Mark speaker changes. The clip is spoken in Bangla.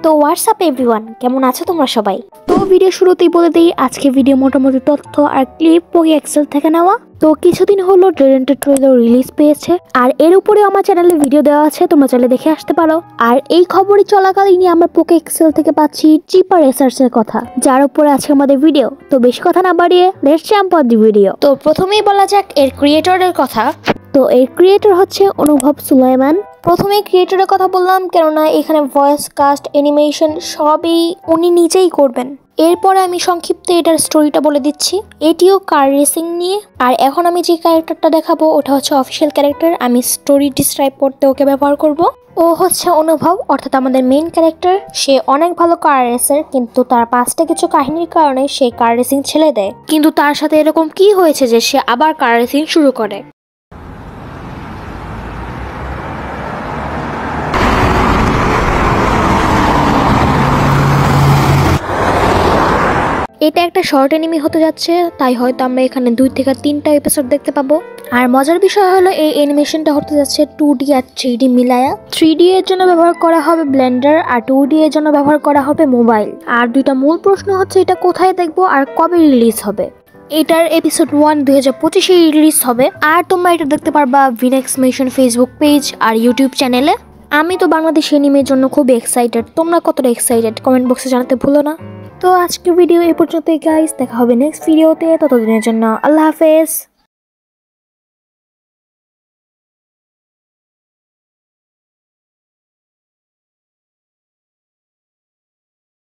Speaker 1: তো হোয়াটসঅ্যাপ এভরিওয়ান, কেমন আছো তোমরা সবাই? তো ভিডিও শুরুতেই বলে দিই, আজকে ভিডিও মোটামুটি তথ্য আর ক্লিপ পোকো এক্সেল থেকে নেওয়া। তো কিছুদিন হলো ড্রেডেন্টের ট্রেলার রিলিজ পেয়েছে, আর এর উপরে আমার চ্যানেলে ভিডিও দেওয়া আছে, তোমরা চাইলে দেখে আসতে পারো। আর এই খবরই চলাকালীনই আমরা পোকো এক্সেল থেকে পাচ্ছি চিপার রেসার্চ এর কথা, যার উপরে আছে আমাদের ভিডিও। তো বেশি কথা না বাড়িয়ে let's jump on the video. তো প্রথমেই বলা যাক এর ক্রিয়েটরের কথা। তো এর ক্রিয়েটর হচ্ছে অনুভব সুলাইমান। প্রথমে ক্রিয়েটরের কথা বললাম কেননা এখানে ভয়েস কাস্ট, অ্যানিমেশন সবই উনি নিজেই করবেন। এরপরে আমি সংক্ষিপ্তে এটার স্টোরিটা বলে দিচ্ছি। এটিও কার রেসিং নিয়ে, আর এখন আমি যে ক্যারেক্টারটা দেখাবো ওটা হচ্ছে অফিসিয়াল ক্যারেক্টার। আমি স্টোরি ডিসক্রাইব করতে ওকে ব্যবহার করব। ও হচ্ছে অনুভব, অর্থাৎ আমাদের মেইন ক্যারেক্টার। সে অনেক ভালো কার রেসার, কিন্তু তার পাস্টে কিছু কাহিনীর কারণে সে কার রেসিং ছেড়ে দেয়। কিন্তু তার সাথে এরকম কি হয়েছে যে সে আবার কার রেসিং শুরু করে? এটা একটা শর্ট অ্যানিমে হতে যাচ্ছে, তাই হয়তো আমরা এখানে 2 থেকে 3টা এপিসোড দেখতে পাবো। আর মজার বিষয় হলো এই অ্যানিমেশনটা হতে যাচ্ছে 2D আর 3D মিলায়া। 3D এর জন্য ব্যবহার করা হবে ব্লেন্ডার, আর 2D এর জন্য ব্যবহার করা হবে মোবাইল। আর দুইটা মূল প্রশ্ন হচ্ছে এটা কোথায় দেখবো আর কবে রিলিজ হবে। এটার এপিসোড 1 2025-এ রিলিজ হবে। আর তোমরা এটা দেখতে পারবা ভিনেক্স মেশন ফেসবুক পেজ আর ইউটিউব চ্যানেলে। আমি তো বাংলাদেশি অ্যানিমের জন্য খুব এক্সাইটেড। তোমরা কতটা এক্সাইটেড কমেন্ট বক্সে জানাতে ভুলো না। তো আজকের ভিডিও এই পর্যন্তই গাইস, দেখা হবে নেক্সট ভিডিওতে। ততদিনের জন্য আল্লাহ হাফেজ।